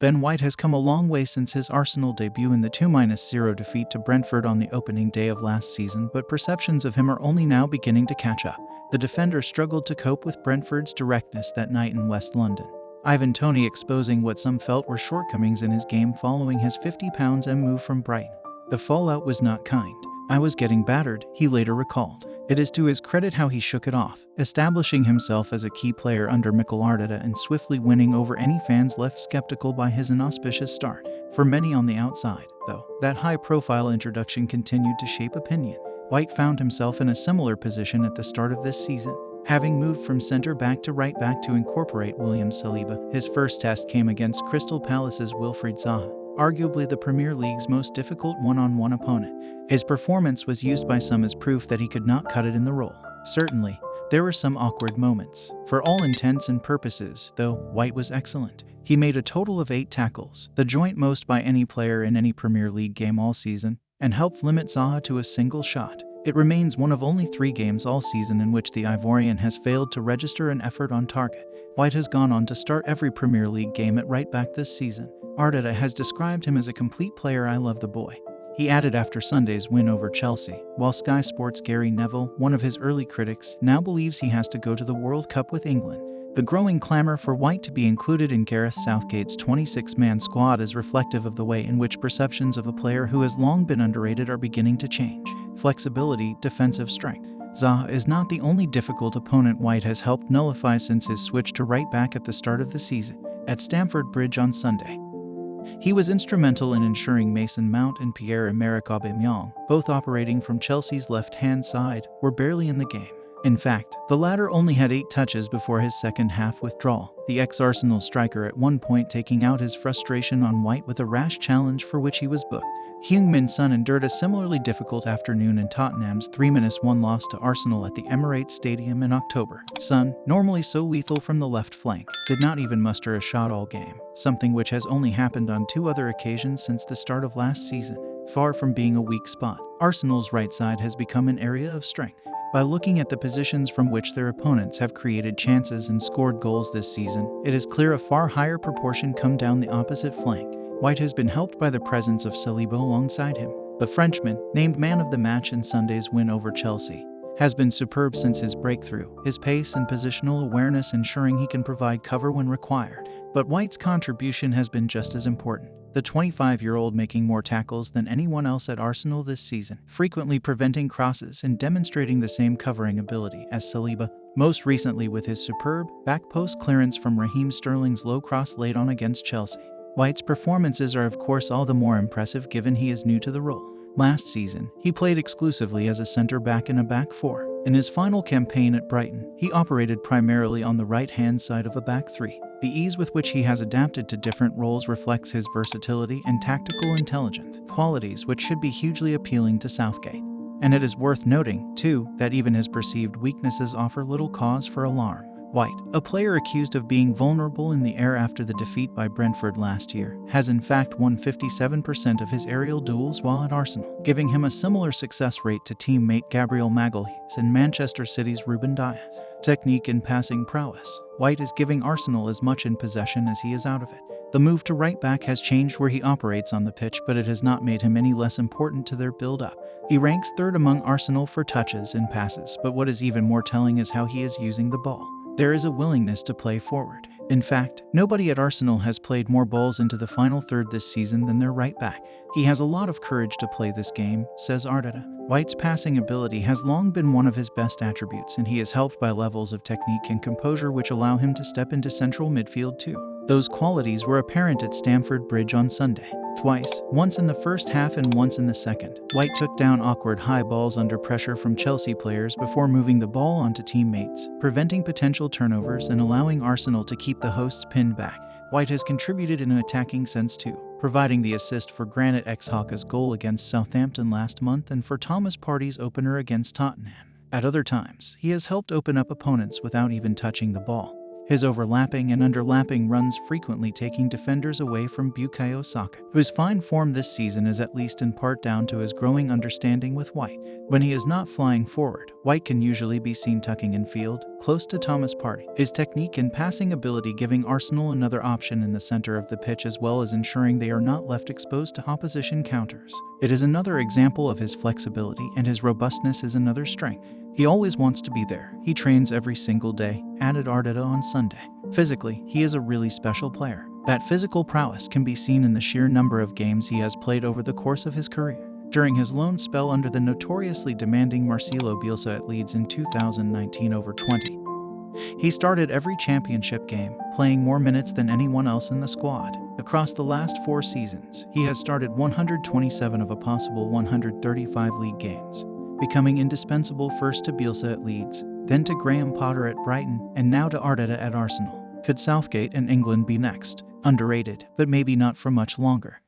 Ben White has come a long way since his Arsenal debut in the 2-0 defeat to Brentford on the opening day of last season, but perceptions of him are only now beginning to catch up. The defender struggled to cope with Brentford's directness that night in West London. Ivan Toney exposing what some felt were shortcomings in his game following his £50 move from Brighton. The fallout was not kind. "I was getting battered," he later recalled. It is to his credit how he shook it off, establishing himself as a key player under Mikel Arteta and swiftly winning over any fans left skeptical by his inauspicious start. For many on the outside, though, that high-profile introduction continued to shape opinion. White found himself in a similar position at the start of this season, having moved from centre-back to right-back to incorporate William Saliba. His first test came against Crystal Palace's Wilfried Zaha, arguably the Premier League's most difficult one-on-one opponent. His performance was used by some as proof that he could not cut it in the role. Certainly, there were some awkward moments. For all intents and purposes, though, White was excellent. He made a total of 8 tackles, the joint most by any player in any Premier League game all season, and helped limit Zaha to a single shot. It remains one of only 3 games all season in which the Ivorian has failed to register an effort on target. White has gone on to start every Premier League game at right back this season. Arteta has described him as a complete player. "I love the boy," he added after Sunday's win over Chelsea, while Sky Sports' Gary Neville, one of his early critics, now believes he has to go to the World Cup with England. The growing clamor for White to be included in Gareth Southgate's 26-man squad is reflective of the way in which perceptions of a player who has long been underrated are beginning to change. Flexibility, defensive strength. Zaha is not the only difficult opponent White has helped nullify since his switch to right back at the start of the season. At Stamford Bridge on Sunday, he was instrumental in ensuring Mason Mount and Pierre-Emerick Aubameyang, both operating from Chelsea's left-hand side, were barely in the game. In fact, the latter only had 8 touches before his second-half withdrawal, the ex-Arsenal striker at one point taking out his frustration on White with a rash challenge for which he was booked. Heung-min Son endured a similarly difficult afternoon in Tottenham's 3-1 loss to Arsenal at the Emirates Stadium in October. Son, normally so lethal from the left flank, did not even muster a shot all game, something which has only happened on 2 other occasions since the start of last season. Far from being a weak spot, Arsenal's right side has become an area of strength. By looking at the positions from which their opponents have created chances and scored goals this season, it is clear a far higher proportion come down the opposite flank. White has been helped by the presence of Saliba alongside him. The Frenchman, named man of the match in Sunday's win over Chelsea, has been superb since his breakthrough, his pace and positional awareness ensuring he can provide cover when required. But White's contribution has been just as important. The 25-year-old making more tackles than anyone else at Arsenal this season, frequently preventing crosses and demonstrating the same covering ability as Saliba, most recently with his superb back-post clearance from Raheem Sterling's low cross laid on against Chelsea. White's performances are of course all the more impressive given he is new to the role. Last season, he played exclusively as a centre-back in a back 4. In his final campaign at Brighton, he operated primarily on the right-hand side of a back 3. The ease with which he has adapted to different roles reflects his versatility and tactical intelligence, qualities which should be hugely appealing to Southgate. And it is worth noting, too, that even his perceived weaknesses offer little cause for alarm. White, a player accused of being vulnerable in the air after the defeat by Brentford last year, has in fact won 57% of his aerial duels while at Arsenal, giving him a similar success rate to teammate Gabriel Magalhaes and Manchester City's Ruben Dias. Technique and passing prowess. White is giving Arsenal as much in possession as he is out of it. The move to right back has changed where he operates on the pitch, but it has not made him any less important to their build-up. He ranks 3rd among Arsenal for touches and passes, but what is even more telling is how he is using the ball. There is a willingness to play forward. In fact, nobody at Arsenal has played more balls into the final third this season than their right back. He has a lot of courage to play this game, says Arteta. White's passing ability has long been one of his best attributes, and he is helped by levels of technique and composure which allow him to step into central midfield too. Those qualities were apparent at Stamford Bridge on Sunday. Twice, once in the first half and once in the second, White took down awkward high balls under pressure from Chelsea players before moving the ball onto teammates, preventing potential turnovers and allowing Arsenal to keep the hosts pinned back. White has contributed in an attacking sense too, providing the assist for Granit Xhaka's goal against Southampton last month and for Thomas Partey's opener against Tottenham. At other times, he has helped open up opponents without even touching the ball, his overlapping and underlapping runs frequently taking defenders away from Bukayo Saka, whose fine form this season is at least in part down to his growing understanding with White. When he is not flying forward, White can usually be seen tucking in field, close to Thomas Partey, his technique and passing ability giving Arsenal another option in the center of the pitch as well as ensuring they are not left exposed to opposition counters. It is another example of his flexibility, and his robustness is another strength. He always wants to be there. He trains every single day, added Arteta on Sunday. Physically, he is a really special player. That physical prowess can be seen in the sheer number of games he has played over the course of his career. During his loan spell under the notoriously demanding Marcelo Bielsa at Leeds in 2019 over 20, he started every championship game, playing more minutes than anyone else in the squad. Across the last 4 seasons, he has started 127 of a possible 135 league games, becoming indispensable first to Bielsa at Leeds, then to Graham Potter at Brighton, and now to Arteta at Arsenal. Could Southgate and England be next? Underrated, but maybe not for much longer.